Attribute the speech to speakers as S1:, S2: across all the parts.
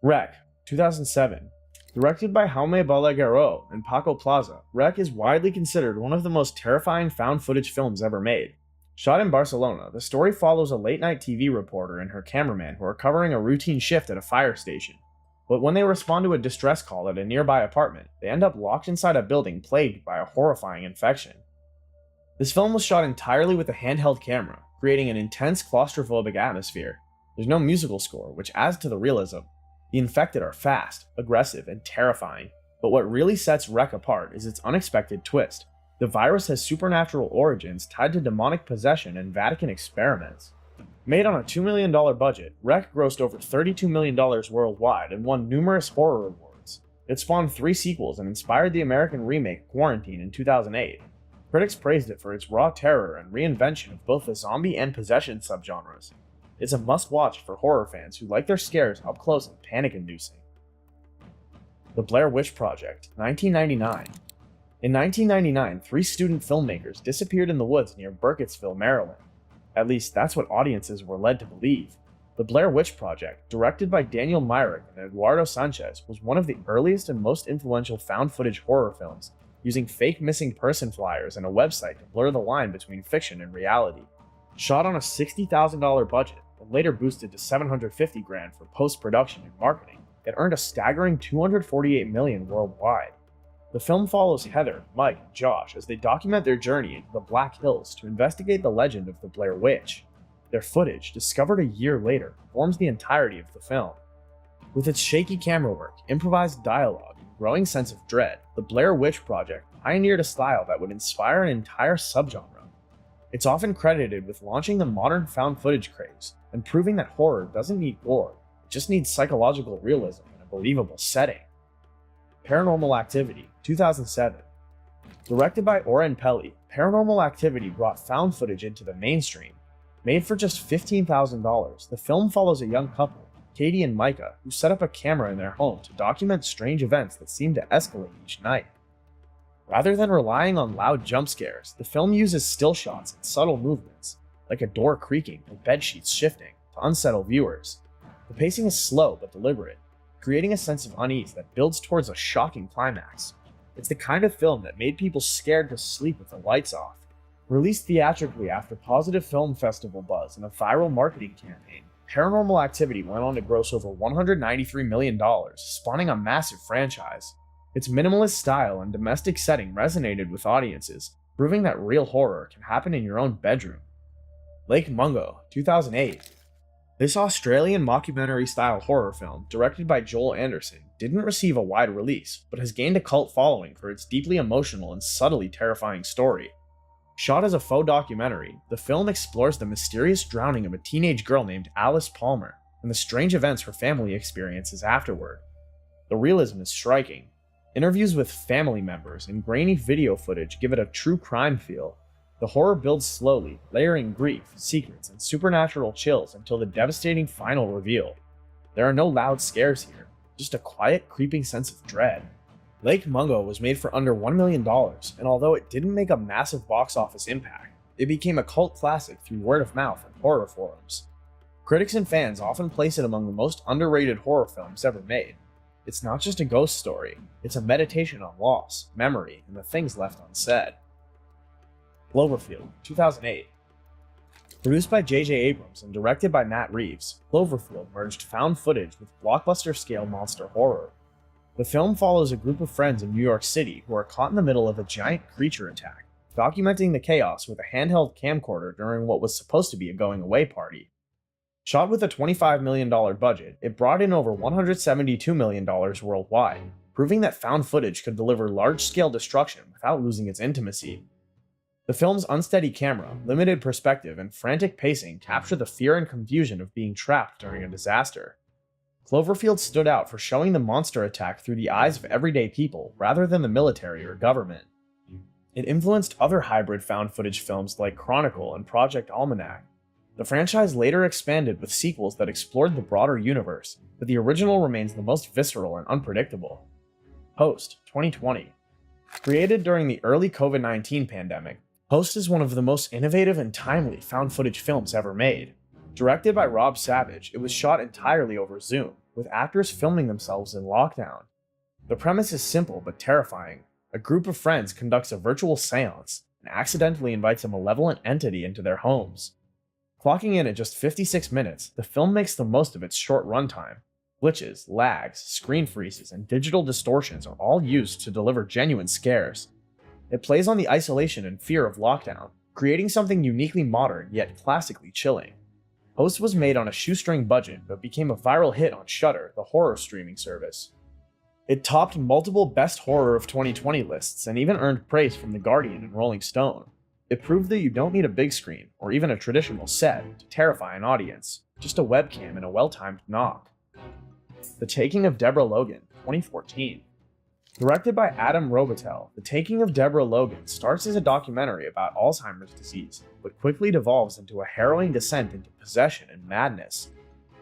S1: Wreck, 2007. Directed by Jaume Balagueró and Paco Plaza, Wreck is widely considered one of the most terrifying found footage films ever made. Shot in Barcelona, the story follows a late-night TV reporter and her cameraman who are covering a routine shift at a fire station. But when they respond to a distress call at a nearby apartment, they end up locked inside a building plagued by a horrifying infection. This film was shot entirely with a handheld camera, creating an intense claustrophobic atmosphere. There's no musical score, which adds to the realism. The infected are fast, aggressive, and terrifying, but what really sets Wreck apart is its unexpected twist. The virus has supernatural origins tied to demonic possession and Vatican experiments. Made on a $2 million budget, Wreck grossed over $32 million worldwide and won numerous horror awards. It spawned 3 sequels and inspired the American remake Quarantine in 2008. Critics praised it for its raw terror and reinvention of both the zombie and possession subgenres. It's a must-watch for horror fans who like their scares up close and panic-inducing. The Blair Witch Project, 1999. In 1999, 3 student filmmakers disappeared in the woods near Burkittsville, Maryland. At least, that's what audiences were led to believe. The Blair Witch Project, directed by Daniel Myrick and Eduardo Sanchez, was one of the earliest and most influential found-footage horror films, using fake missing person flyers and a website to blur the line between fiction and reality. Shot on a $60,000 budget, and later boosted to $750,000 for post-production and marketing, it earned a staggering $248 million worldwide. The film follows Heather, Mike, and Josh as they document their journey into the Black Hills to investigate the legend of the Blair Witch. Their footage, discovered a year later, forms the entirety of the film. With its shaky camera work, improvised dialogue, and growing sense of dread, the Blair Witch Project pioneered a style that would inspire an entire subgenre. It's often credited with launching the modern found footage craze and proving that horror doesn't need gore, it just needs psychological realism and a believable setting. Paranormal Activity, 2007. Directed by Oren Peli, Paranormal Activity brought found footage into the mainstream. Made for just $15,000, the film follows a young couple, Katie and Micah, who set up a camera in their home to document strange events that seem to escalate each night. Rather than relying on loud jump scares, the film uses still shots and subtle movements, like a door creaking or bed sheets shifting, to unsettle viewers. The pacing is slow but deliberate, creating a sense of unease that builds towards a shocking climax. It's the kind of film that made people scared to sleep with the lights off. Released theatrically after positive film festival buzz and a viral marketing campaign, Paranormal Activity went on to gross over $193 million, spawning a massive franchise. Its minimalist style and domestic setting resonated with audiences, proving that real horror can happen in your own bedroom. Lake Mungo, 2008. This Australian mockumentary-style horror film, directed by Joel Anderson, didn't receive a wide release, but has gained a cult following for its deeply emotional and subtly terrifying story. Shot as a faux documentary, the film explores the mysterious drowning of a teenage girl named Alice Palmer, and the strange events her family experiences afterward. The realism is striking. Interviews with family members and grainy video footage give it a true crime feel. The horror builds slowly, layering grief, secrets, and supernatural chills until the devastating final reveal. There are no loud scares here, just a quiet, creeping sense of dread. Lake Mungo was made for under $1 million, and although it didn't make a massive box office impact, it became a cult classic through word of mouth and horror forums. Critics and fans often place it among the most underrated horror films ever made. It's not just a ghost story, it's a meditation on loss, memory, and the things left unsaid. Cloverfield, 2008. Produced by J.J. Abrams and directed by Matt Reeves, Cloverfield merged found footage with blockbuster-scale monster horror. The film follows a group of friends in New York City who are caught in the middle of a giant creature attack, documenting the chaos with a handheld camcorder during what was supposed to be a going-away party. Shot with a $25 million budget, it brought in over $172 million worldwide, proving that found footage could deliver large-scale destruction without losing its intimacy. The film's unsteady camera, limited perspective, and frantic pacing capture the fear and confusion of being trapped during a disaster. Cloverfield stood out for showing the monster attack through the eyes of everyday people rather than the military or government. It influenced other hybrid found footage films like Chronicle and Project Almanac. The franchise later expanded with sequels that explored the broader universe, but the original remains the most visceral and unpredictable. Host, 2020. Created during the early COVID-19 pandemic, Host is one of the most innovative and timely found footage films ever made. Directed by Rob Savage, it was shot entirely over Zoom, with actors filming themselves in lockdown. The premise is simple but terrifying. A group of friends conducts a virtual seance and accidentally invites a malevolent entity into their homes. Clocking in at just 56 minutes, the film makes the most of its short runtime. Glitches, lags, screen freezes, and digital distortions are all used to deliver genuine scares. It plays on the isolation and fear of lockdown, creating something uniquely modern yet classically chilling. Host was made on a shoestring budget but became a viral hit on Shudder, the horror streaming service. It topped multiple Best Horror of 2020 lists and even earned praise from The Guardian and Rolling Stone. It proved that you don't need a big screen, or even a traditional set, to terrify an audience, just a webcam and a well-timed knock. The Taking of Deborah Logan, 2014. Directed by Adam Robitel, The Taking of Deborah Logan starts as a documentary about Alzheimer's disease, but quickly devolves into a harrowing descent into possession and madness.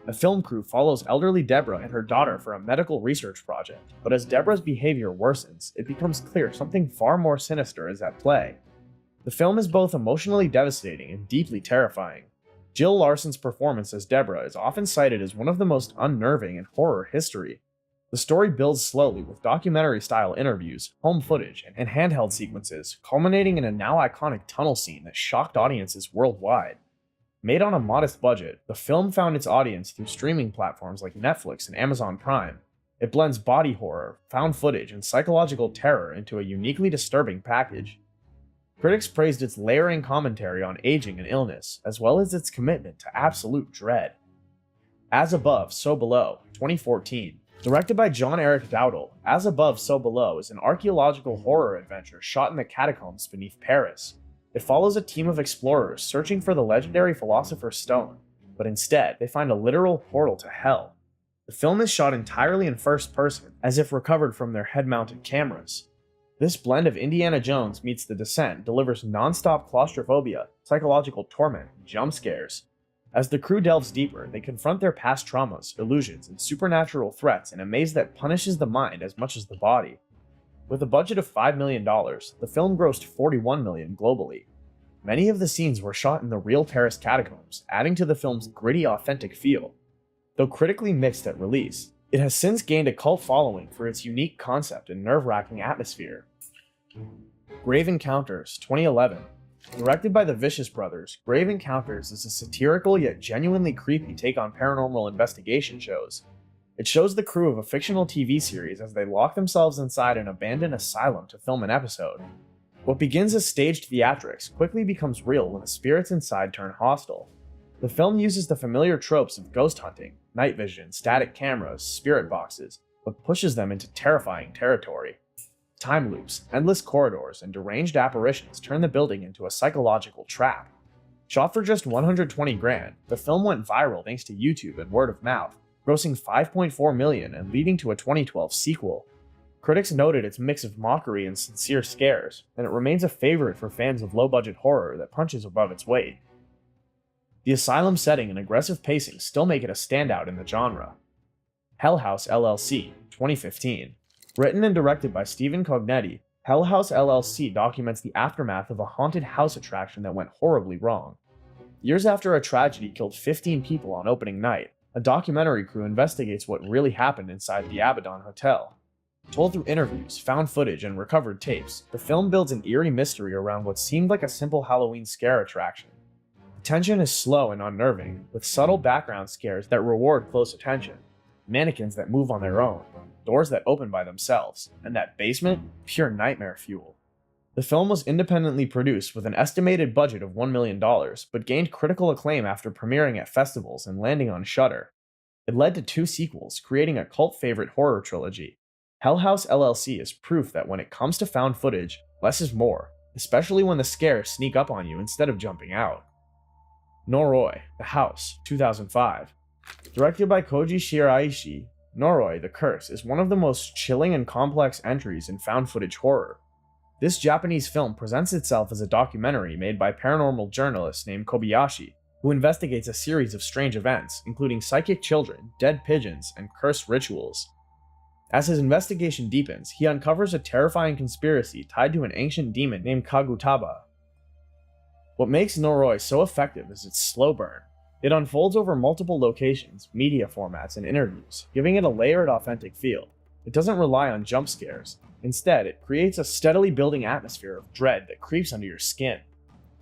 S1: The film crew follows elderly Deborah and her daughter for a medical research project, but as Deborah's behavior worsens, it becomes clear something far more sinister is at play. The film is both emotionally devastating and deeply terrifying. Jill Larson's performance as Deborah is often cited as one of the most unnerving in horror history. The story builds slowly with documentary-style interviews, home footage, and handheld sequences, culminating in a now iconic tunnel scene that shocked audiences worldwide. Made on a modest budget, the film found its audience through streaming platforms like Netflix and Amazon Prime. It blends body horror, found footage, and psychological terror into a uniquely disturbing package. Critics praised its layering commentary on aging and illness, as well as its commitment to absolute dread. As Above, So Below, 2014. Directed by John Eric Dowdle, As Above, So Below is an archaeological horror adventure shot in the catacombs beneath Paris. It follows a team of explorers searching for the legendary Philosopher's Stone, but instead, they find a literal portal to hell. The film is shot entirely in first person, as if recovered from their head-mounted cameras. This blend of Indiana Jones meets The Descent delivers non-stop claustrophobia, psychological torment, and jump scares. As the crew delves deeper, they confront their past traumas, illusions, and supernatural threats in a maze that punishes the mind as much as the body. With a budget of $5 million, the film grossed $41 million globally. Many of the scenes were shot in the real Paris catacombs, adding to the film's gritty, authentic feel. Though critically mixed at release, it has since gained a cult following for its unique concept and nerve-wracking atmosphere. Grave Encounters, 2011. Directed by the Vicious Brothers, Grave Encounters is a satirical yet genuinely creepy take on paranormal investigation shows. It shows the crew of a fictional TV series as they lock themselves inside an abandoned asylum to film an episode. What begins as staged theatrics quickly becomes real when the spirits inside turn hostile. The film uses the familiar tropes of ghost hunting, night vision, static cameras, spirit boxes, but pushes them into terrifying territory. Time loops, endless corridors, and deranged apparitions turn the building into a psychological trap. Shot for just $120,000, the film went viral thanks to YouTube and word of mouth, grossing $5.4 million and leading to a 2012 sequel. Critics noted its mix of mockery and sincere scares, and it remains a favorite for fans of low-budget horror that punches above its weight. The asylum setting and aggressive pacing still make it a standout in the genre. House LLC, 2015. Written and directed by Stephen Cognetti, House LLC documents the aftermath of a haunted house attraction that went horribly wrong. Years after a tragedy killed 15 people on opening night, a documentary crew investigates what really happened inside the Abaddon Hotel. Told through interviews, found footage, and recovered tapes, the film builds an eerie mystery around what seemed like a simple Halloween scare attraction. The tension is slow and unnerving, with subtle background scares that reward close attention, mannequins that move on their own, doors that open by themselves, and that basement, pure nightmare fuel. The film was independently produced with an estimated budget of $1 million, but gained critical acclaim after premiering at festivals and landing on Shudder. It led to 2 sequels, creating a cult favorite horror trilogy. House LLC is proof that when it comes to found footage, less is more, especially when the scares sneak up on you instead of jumping out. Noroi, The House, 2005. Directed by Koji Shiraishi, Noroi, The Curse is one of the most chilling and complex entries in found footage horror. This Japanese film presents itself as a documentary made by paranormal journalist named Kobayashi, who investigates a series of strange events, including psychic children, dead pigeons, and cursed rituals. As his investigation deepens, he uncovers a terrifying conspiracy tied to an ancient demon named Kagutaba. What makes Noroi so effective is its slow burn. It unfolds over multiple locations, media formats, and interviews, giving it a layered, authentic feel. It doesn't rely on jump scares. Instead, it creates a steadily building atmosphere of dread that creeps under your skin.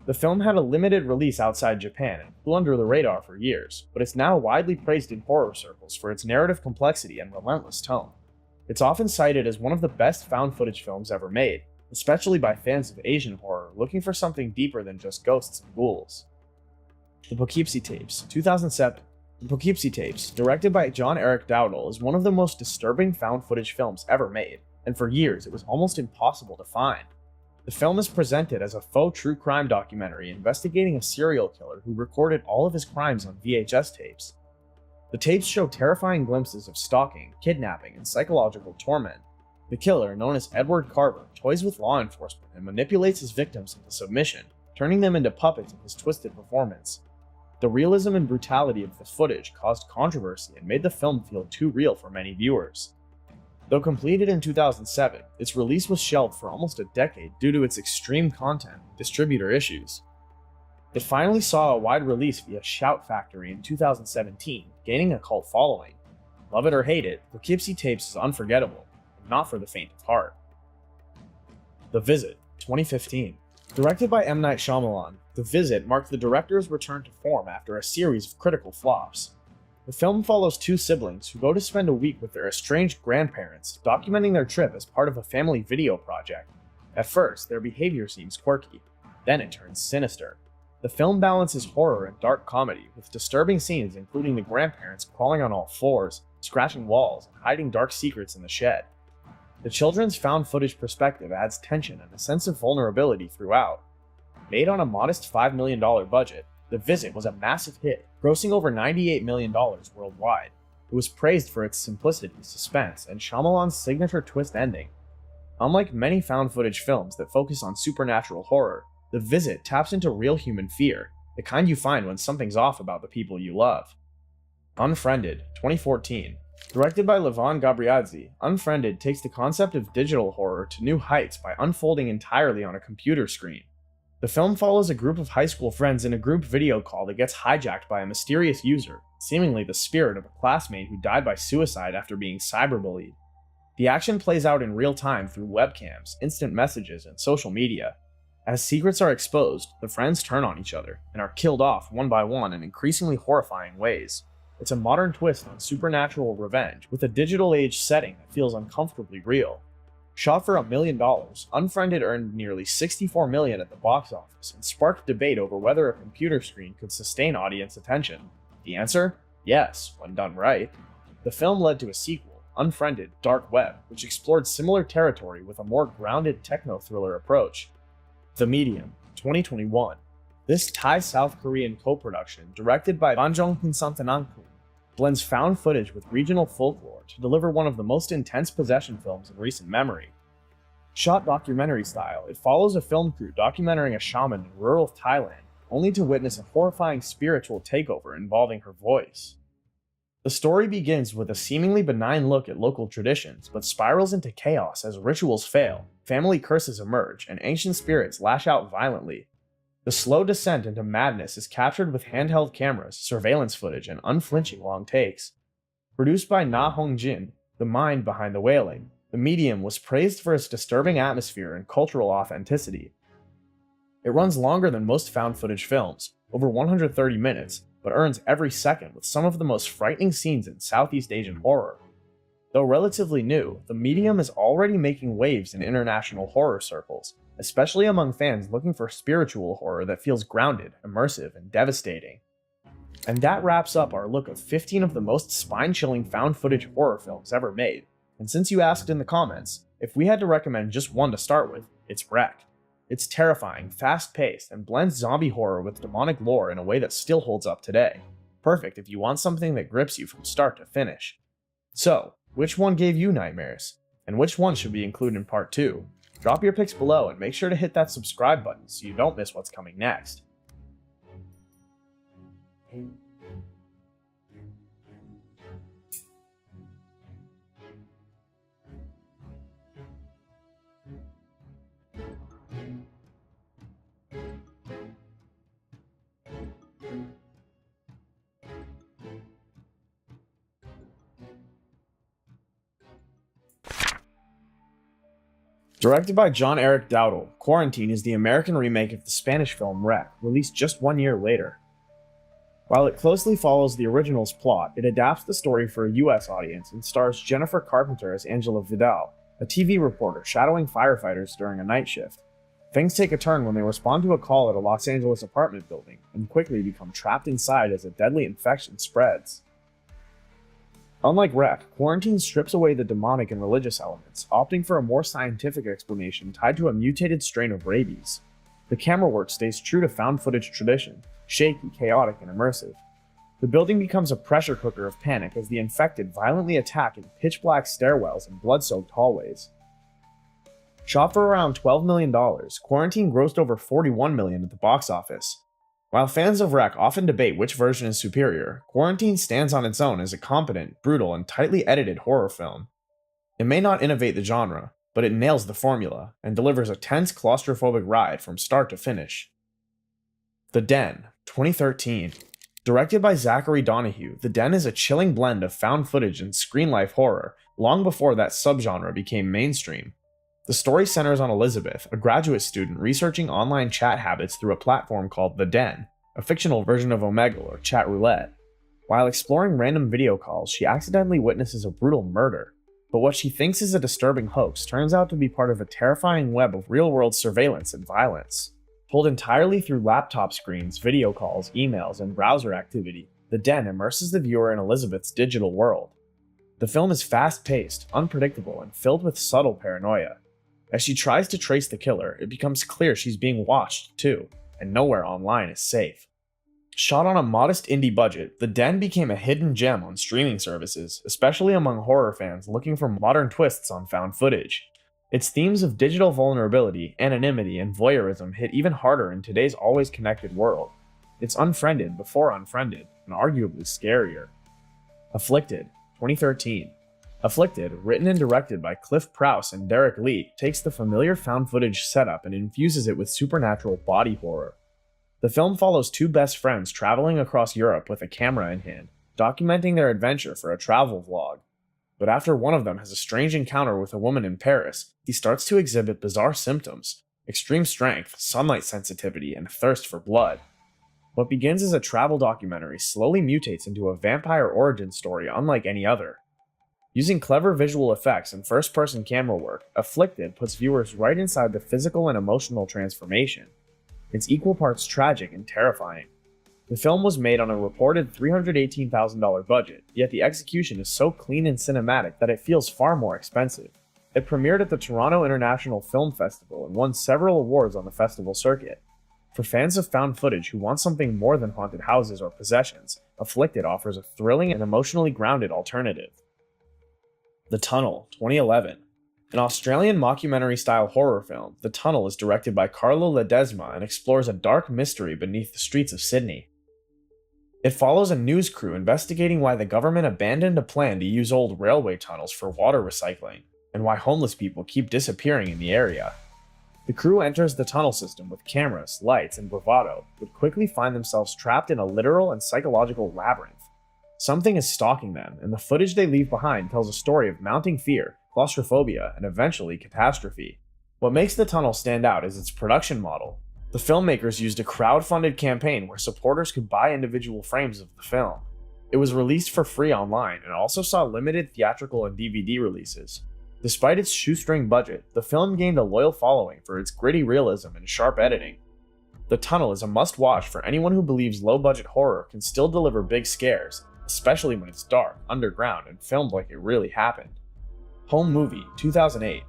S1: The film had a limited release outside Japan and flew under the radar for years, but it's now widely praised in horror circles for its narrative complexity and relentless tone. It's often cited as one of the best found footage films ever made, especially by fans of Asian horror looking for something deeper than just ghosts and ghouls. The Poughkeepsie Tapes, 2007. The Poughkeepsie Tapes, directed by John Eric Dowdle, is one of the most disturbing found footage films ever made, and for years it was almost impossible to find. The film is presented as a faux true crime documentary investigating a serial killer who recorded all of his crimes on VHS tapes. The tapes show terrifying glimpses of stalking, kidnapping, and psychological torment. The killer, known as Edward Carver, toys with law enforcement and manipulates his victims into submission, turning them into puppets of his twisted performance. The realism and brutality of the footage caused controversy and made the film feel too real for many viewers. Though completed in 2007, its release was shelved for almost a decade due to its extreme content and distributor issues. It finally saw a wide release via Shout Factory in 2017, gaining a cult following. Love it or hate it, Poughkeepsie Tapes is unforgettable, and not for the faint of heart. The Visit, 2015. Directed by M. Night Shyamalan, The Visit marked the director's return to form after a series of critical flops. The film follows two siblings who go to spend a week with their estranged grandparents, documenting their trip as part of a family video project. At first, their behavior seems quirky, then it turns sinister. The film balances horror and dark comedy, with disturbing scenes including the grandparents crawling on all fours, scratching walls, and hiding dark secrets in the shed. The children's found footage perspective adds tension and a sense of vulnerability throughout. Made on a modest $5 million budget, The Visit was a massive hit, grossing over $98 million worldwide. It was praised for its simplicity, suspense, and Shyamalan's signature twist ending. Unlike many found footage films that focus on supernatural horror, The Visit taps into real human fear, the kind you find when something's off about the people you love. Unfriended, 2014. Directed by Levon Gabriadze, Unfriended takes the concept of digital horror to new heights by unfolding entirely on a computer screen. The film follows a group of high school friends in a group video call that gets hijacked by a mysterious user, seemingly the spirit of a classmate who died by suicide after being cyberbullied. The action plays out in real time through webcams, instant messages, and social media. As secrets are exposed, the friends turn on each other and are killed off one by one in increasingly horrifying ways. It's a modern twist on supernatural revenge with a digital age setting that feels uncomfortably real. Shot for $1 million, Unfriended earned nearly $64 million at the box office and sparked debate over whether a computer screen could sustain audience attention. The answer? Yes, when done right. The film led to a sequel, Unfriended: Dark Web, which explored similar territory with a more grounded techno-thriller approach. The Medium, 2021. This Thai-South Korean co-production, directed by Banjong Kinsantanankun, blends found footage with regional folklore to deliver one of the most intense possession films in recent memory. Shot documentary style, it follows a film crew documenting a shaman in rural Thailand, only to witness a horrifying spiritual takeover involving her voice. The story begins with a seemingly benign look at local traditions, but spirals into chaos as rituals fail, family curses emerge, and ancient spirits lash out violently. The slow descent into madness is captured with handheld cameras, surveillance footage, and unflinching long takes. Produced by Na Hong Jin, the mind behind The Wailing, The Medium was praised for its disturbing atmosphere and cultural authenticity. It runs longer than most found footage films, over 130 minutes, but earns every second with some of the most frightening scenes in Southeast Asian horror. Though relatively new, The Medium is already making waves in international horror circles, especially among fans looking for spiritual horror that feels grounded, immersive, and devastating. And that wraps up our look of 15 of the most spine-chilling found footage horror films ever made. And since you asked in the comments, if we had to recommend just one to start with, it's Wreck. It's terrifying, fast-paced, and blends zombie horror with demonic lore in a way that still holds up today. Perfect if you want something that grips you from start to finish. So, which one gave you nightmares? And which one should we include in part 2? Drop your picks below and make sure to hit that subscribe button so you don't miss what's coming next. Directed by John Eric Dowdle, Quarantine is the American remake of the Spanish film Wreck, released just 1 year later. While it closely follows the original's plot, it adapts the story for a US audience and stars Jennifer Carpenter as Angela Vidal, a TV reporter shadowing firefighters during a night shift. Things take a turn when they respond to a call at a Los Angeles apartment building and quickly become trapped inside as a deadly infection spreads. Unlike Wreck, Quarantine strips away the demonic and religious elements, opting for a more scientific explanation tied to a mutated strain of rabies. The camera work stays true to found footage tradition, shaky, chaotic, and immersive. The building becomes a pressure cooker of panic as the infected violently attack in pitch-black stairwells and blood-soaked hallways. Shot for around $12 million, Quarantine grossed over $41 million at the box office. While fans of Wreck often debate which version is superior, Quarantine stands on its own as a competent, brutal, and tightly edited horror film. It may not innovate the genre, but it nails the formula and delivers a tense, claustrophobic ride from start to finish. The Den, 2013. Directed by Zachary Donahue, The Den is a chilling blend of found footage and screen-life horror, long before that subgenre became mainstream. The story centers on Elizabeth, a graduate student researching online chat habits through a platform called The Den, a fictional version of Omegle or Chat Roulette. While exploring random video calls, she accidentally witnesses a brutal murder, but what she thinks is a disturbing hoax turns out to be part of a terrifying web of real-world surveillance and violence. Told entirely through laptop screens, video calls, emails, and browser activity, The Den immerses the viewer in Elizabeth's digital world. The film is fast-paced, unpredictable, and filled with subtle paranoia. As she tries to trace the killer, it becomes clear she's being watched, too, and nowhere online is safe. Shot on a modest indie budget, The Den became a hidden gem on streaming services, especially among horror fans looking for modern twists on found footage. Its themes of digital vulnerability, anonymity, and voyeurism hit even harder in today's always connected world. It's Unfriended before Unfriended, and arguably scarier. Afflicted, 2013. Afflicted, written and directed by Cliff Prowse and Derek Lee, takes the familiar found footage setup and infuses it with supernatural body horror. The film follows two best friends traveling across Europe with a camera in hand, documenting their adventure for a travel vlog. But after one of them has a strange encounter with a woman in Paris, he starts to exhibit bizarre symptoms: extreme strength, sunlight sensitivity, and thirst for blood. What begins as a travel documentary slowly mutates into a vampire origin story unlike any other. Using clever visual effects and first-person camera work, Afflicted puts viewers right inside the physical and emotional transformation. It's equal parts tragic and terrifying. The film was made on a reported $318,000 budget, yet the execution is so clean and cinematic that it feels far more expensive. It premiered at the Toronto International Film Festival and won several awards on the festival circuit. For fans of found footage who want something more than haunted houses or possessions, Afflicted offers a thrilling and emotionally grounded alternative. The Tunnel, 2011. An Australian mockumentary-style horror film, The Tunnel is directed by Carlo Ledesma and explores a dark mystery beneath the streets of Sydney. It follows a news crew investigating why the government abandoned a plan to use old railway tunnels for water recycling, and why homeless people keep disappearing in the area. The crew enters the tunnel system with cameras, lights, and bravado, but quickly find themselves trapped in a literal and psychological labyrinth. Something is stalking them, and the footage they leave behind tells a story of mounting fear, claustrophobia, and eventually catastrophe. What makes The Tunnel stand out is its production model. The filmmakers used a crowd-funded campaign where supporters could buy individual frames of the film. It was released for free online and also saw limited theatrical and DVD releases. Despite its shoestring budget, the film gained a loyal following for its gritty realism and sharp editing. The Tunnel is a must-watch for anyone who believes low-budget horror can still deliver big scares, especially when it's dark, underground, and filmed like it really happened. Home Movie, 2008.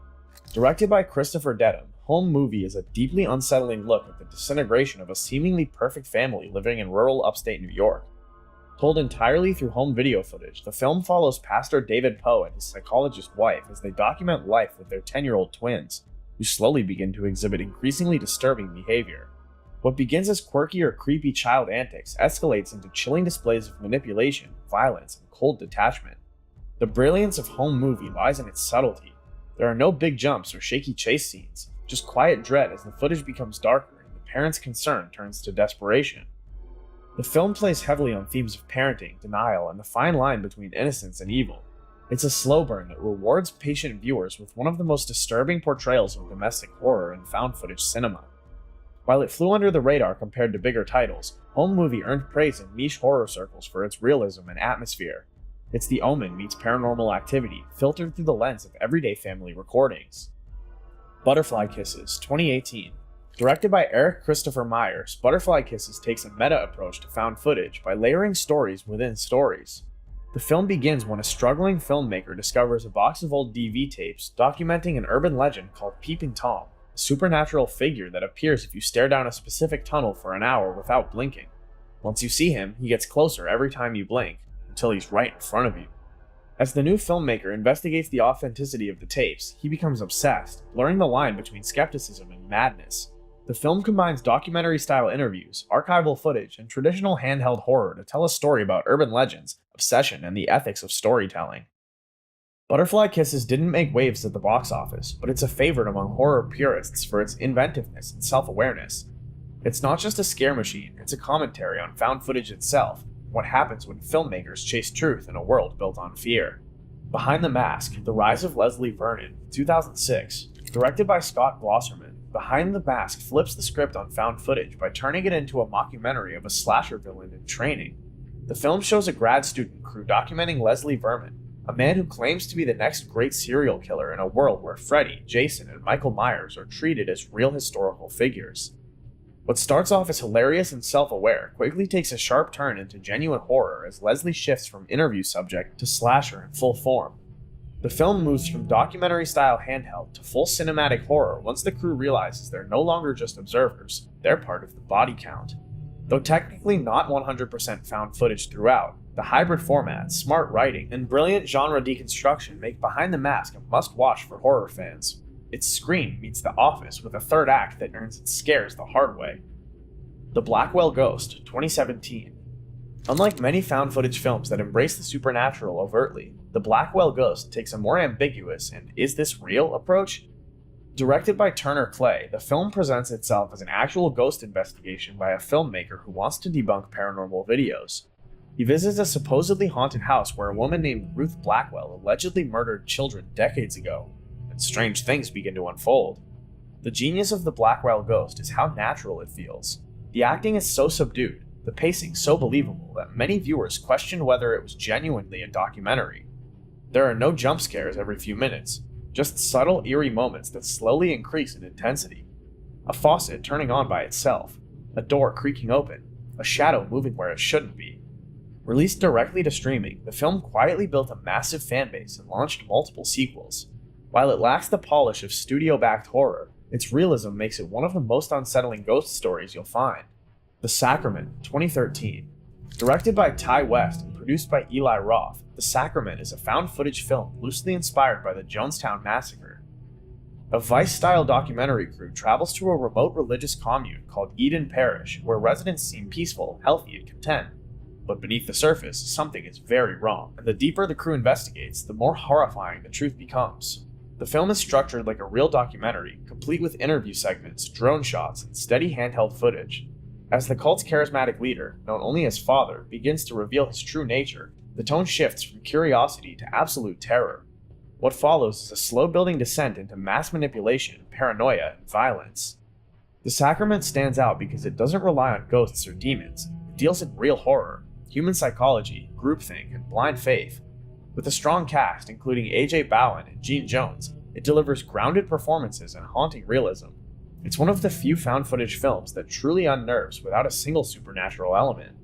S1: Directed by Christopher Dedham, Home Movie is a deeply unsettling look at the disintegration of a seemingly perfect family living in rural upstate New York. Told entirely through home video footage, the film follows Pastor David Poe and his psychologist wife as they document life with their 10-year-old twins, who slowly begin to exhibit increasingly disturbing behavior. What begins as quirky or creepy child antics escalates into chilling displays of manipulation, violence, and cold detachment. The brilliance of Home Movie lies in its subtlety. There are no big jumps or shaky chase scenes, just quiet dread as the footage becomes darker and the parents' concern turns to desperation. The film plays heavily on themes of parenting, denial, and the fine line between innocence and evil. It's a slow burn that rewards patient viewers with one of the most disturbing portrayals of domestic horror in found footage cinema. While it flew under the radar compared to bigger titles, Home Movie earned praise in niche horror circles for its realism and atmosphere. It's The Omen meets Paranormal Activity, filtered through the lens of everyday family recordings. Butterfly Kisses, 2018. Directed by Eric Christopher Myers, Butterfly Kisses takes a meta approach to found footage by layering stories within stories. The film begins when a struggling filmmaker discovers a box of old DV tapes documenting an urban legend called Peeping Tom, a supernatural figure that appears if you stare down a specific tunnel for an hour without blinking. Once you see him, he gets closer every time you blink, until he's right in front of you. As the new filmmaker investigates the authenticity of the tapes, he becomes obsessed, blurring the line between skepticism and madness. The film combines documentary-style interviews, archival footage, and traditional handheld horror to tell a story about urban legends, obsession, and the ethics of storytelling. Butterfly Kisses didn't make waves at the box office, but it's a favorite among horror purists for its inventiveness and self-awareness. It's not just a scare machine, it's a commentary on found footage itself, what happens when filmmakers chase truth in a world built on fear. Behind the Mask, The Rise of Leslie Vernon, 2006. Directed by Scott Glosserman, Behind the Mask flips the script on found footage by turning it into a mockumentary of a slasher villain in training. The film shows a grad student crew documenting Leslie Vernon, a man who claims to be the next great serial killer in a world where Freddy, Jason, and Michael Myers are treated as real historical figures. What starts off as hilarious and self-aware quickly takes a sharp turn into genuine horror as Leslie shifts from interview subject to slasher in full form. The film moves from documentary-style handheld to full cinematic horror once the crew realizes they're no longer just observers, they're part of the body count. Though technically not 100% found footage throughout, the hybrid format, smart writing, and brilliant genre deconstruction make Behind the Mask a must-watch for horror fans. It's Scream meets The Office with a third act that earns its scares the hard way. The Blackwell Ghost, 2017. Unlike many found footage films that embrace the supernatural overtly, The Blackwell Ghost takes a more ambiguous and is this real approach. Directed by Turner Clay, the film presents itself as an actual ghost investigation by a filmmaker who wants to debunk paranormal videos. He visits a supposedly haunted house where a woman named Ruth Blackwell allegedly murdered children decades ago, and strange things begin to unfold. The genius of The Blackwell Ghost is how natural it feels. The acting is so subdued, the pacing so believable that many viewers question whether it was genuinely a documentary. There are no jump scares every few minutes, just subtle, eerie moments that slowly increase in intensity. A faucet turning on by itself, a door creaking open, a shadow moving where it shouldn't be. Released directly to streaming, the film quietly built a massive fanbase and launched multiple sequels. While it lacks the polish of studio-backed horror, its realism makes it one of the most unsettling ghost stories you'll find. The Sacrament, 2013. Directed by Ty West and produced by Eli Roth, The Sacrament is a found-footage film loosely inspired by the Jonestown Massacre. A Vice-style documentary crew travels to a remote religious commune called Eden Parish, where residents seem peaceful, healthy, and content. But beneath the surface, something is very wrong, and the deeper the crew investigates, the more horrifying the truth becomes. The film is structured like a real documentary, complete with interview segments, drone shots, and steady handheld footage. As the cult's charismatic leader, known only as Father, begins to reveal his true nature, the tone shifts from curiosity to absolute terror. What follows is a slow-building descent into mass manipulation, paranoia, and violence. The Sacrament stands out because it doesn't rely on ghosts or demons. It deals in real horror, human psychology, groupthink, and blind faith. With a strong cast, including A.J. Bowen and Gene Jones, it delivers grounded performances and haunting realism. It's one of the few found-footage films that truly unnerves without a single supernatural element.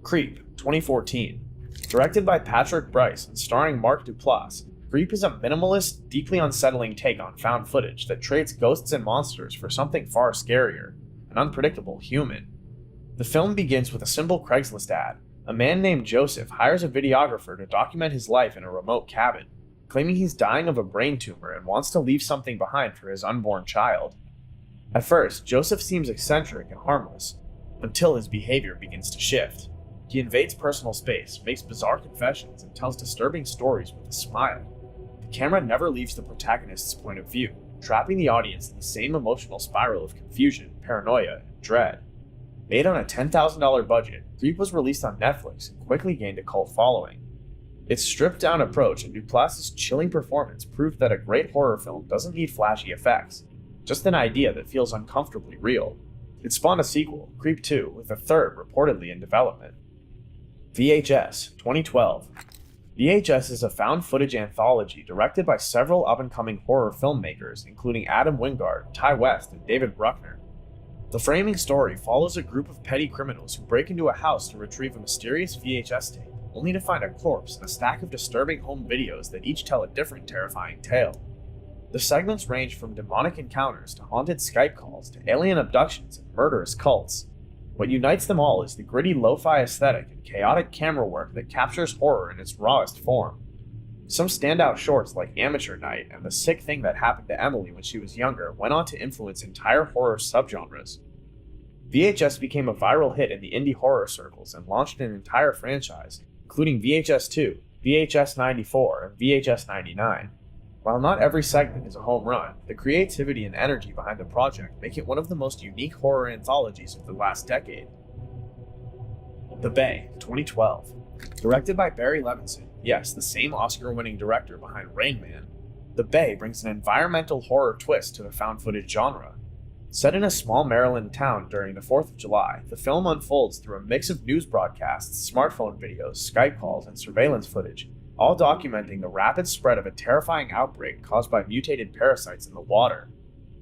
S1: Creep, 2014. Directed by Patrick Bryce and starring Mark Duplass, Creep is a minimalist, deeply unsettling take on found footage that trades ghosts and monsters for something far scarier, an unpredictable human. The film begins with a simple Craigslist ad. A man named Joseph hires a videographer to document his life in a remote cabin, claiming he's dying of a brain tumor and wants to leave something behind for his unborn child. At first, Joseph seems eccentric and harmless, until his behavior begins to shift. He invades personal space, makes bizarre confessions, and tells disturbing stories with a smile. The camera never leaves the protagonist's point of view, trapping the audience in the same emotional spiral of confusion, paranoia, and dread. Made on a $10,000 budget, Creep was released on Netflix and quickly gained a cult following. Its stripped-down approach and Duplass's chilling performance proved that a great horror film doesn't need flashy effects, just an idea that feels uncomfortably real. It spawned a sequel, Creep 2, with a third reportedly in development. VHS, 2012. VHS is a found-footage anthology directed by several up-and-coming horror filmmakers, including Adam Wingard, Ty West, and David Bruckner. The framing story follows a group of petty criminals who break into a house to retrieve a mysterious VHS tape, only to find a corpse and a stack of disturbing home videos that each tell a different terrifying tale. The segments range from demonic encounters to haunted Skype calls to alien abductions and murderous cults. What unites them all is the gritty lo-fi aesthetic and chaotic camera work that captures horror in its rawest form. Some standout shorts like Amateur Night and The Sick Thing That Happened to Emily When She Was Younger went on to influence entire horror subgenres. VHS became a viral hit in the indie horror circles and launched an entire franchise, including VHS 2, VHS 94, and VHS 99. While not every segment is a home run, the creativity and energy behind the project make it one of the most unique horror anthologies of the last decade. The Bay, 2012. Directed by Barry Levinson, yes, the same Oscar-winning director behind Rain Man, The Bay brings an environmental horror twist to the found-footage genre. Set in a small Maryland town during the 4th of July, the film unfolds through a mix of news broadcasts, smartphone videos, Skype calls, and surveillance footage, all documenting the rapid spread of a terrifying outbreak caused by mutated parasites in the water.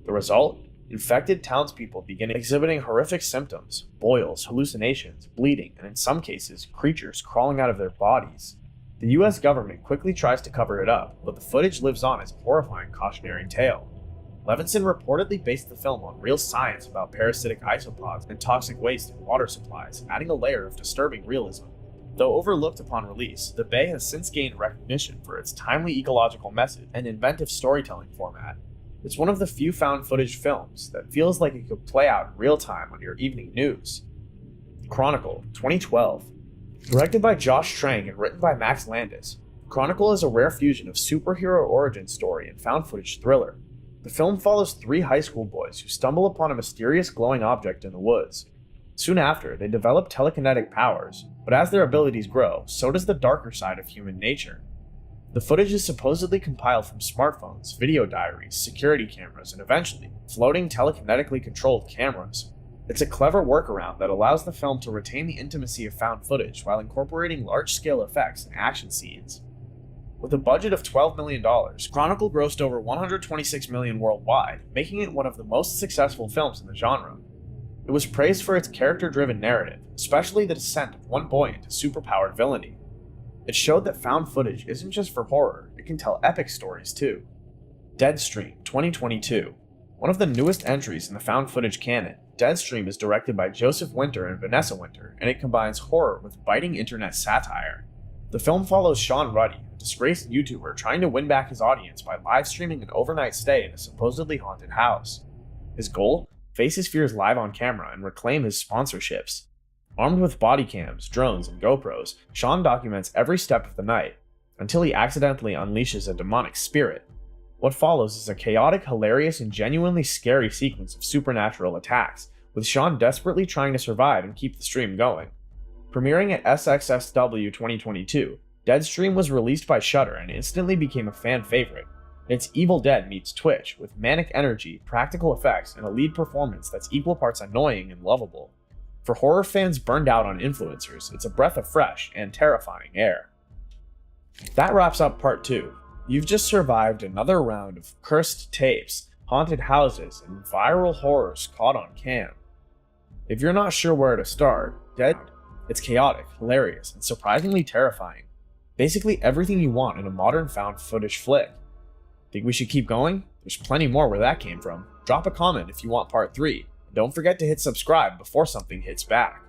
S1: The result? Infected townspeople begin exhibiting horrific symptoms, boils, hallucinations, bleeding, and in some cases, creatures crawling out of their bodies. The US government quickly tries to cover it up, but the footage lives on as a horrifying cautionary tale. Levinson reportedly based the film on real science about parasitic isopods and toxic waste in water supplies, adding a layer of disturbing realism. Though overlooked upon release, The Bay has since gained recognition for its timely ecological message and inventive storytelling format. It's one of the few found-footage films that feels like it could play out in real time on your evening news. Chronicle, 2012. Directed by Josh Trank and written by Max Landis, Chronicle is a rare fusion of superhero origin story and found-footage thriller. The film follows 3 high school boys who stumble upon a mysterious glowing object in the woods. Soon after, they develop telekinetic powers, but as their abilities grow, so does the darker side of human nature. The footage is supposedly compiled from smartphones, video diaries, security cameras, and eventually, floating telekinetically controlled cameras. It's a clever workaround that allows the film to retain the intimacy of found footage while incorporating large-scale effects and action scenes. With a budget of $12 million, Chronicle grossed over $126 million worldwide, making it one of the most successful films in the genre. It was praised for its character-driven narrative, especially the descent of one boy into superpowered villainy. It showed that found footage isn't just for horror, it can tell epic stories too. Deadstream, 2022. One of the newest entries in the found footage canon, Deadstream is directed by Joseph Winter and Vanessa Winter, and it combines horror with biting internet satire. The film follows Sean Ruddy, a disgraced YouTuber trying to win back his audience by live streaming an overnight stay in a supposedly haunted house. His goal? Face his fears live on camera and reclaim his sponsorships. Armed with body cams, drones, and GoPros, Sean documents every step of the night, until he accidentally unleashes a demonic spirit. What follows is a chaotic, hilarious, and genuinely scary sequence of supernatural attacks, with Sean desperately trying to survive and keep the stream going. Premiering at SXSW 2022, Deadstream was released by Shudder and instantly became a fan favorite. It's Evil Dead meets Twitch, with manic energy, practical effects, and a lead performance that's equal parts annoying and lovable. For horror fans burned out on influencers, it's a breath of fresh and terrifying air. That wraps up part 2. You've just survived another round of cursed tapes, haunted houses, and viral horrors caught on cam. If you're not sure where to start, it's chaotic, hilarious, and surprisingly terrifying. Basically everything you want in a modern found footage flick. Think we should keep going? There's plenty more where that came from. Drop a comment if you want part 3. And don't forget to hit subscribe before something hits back.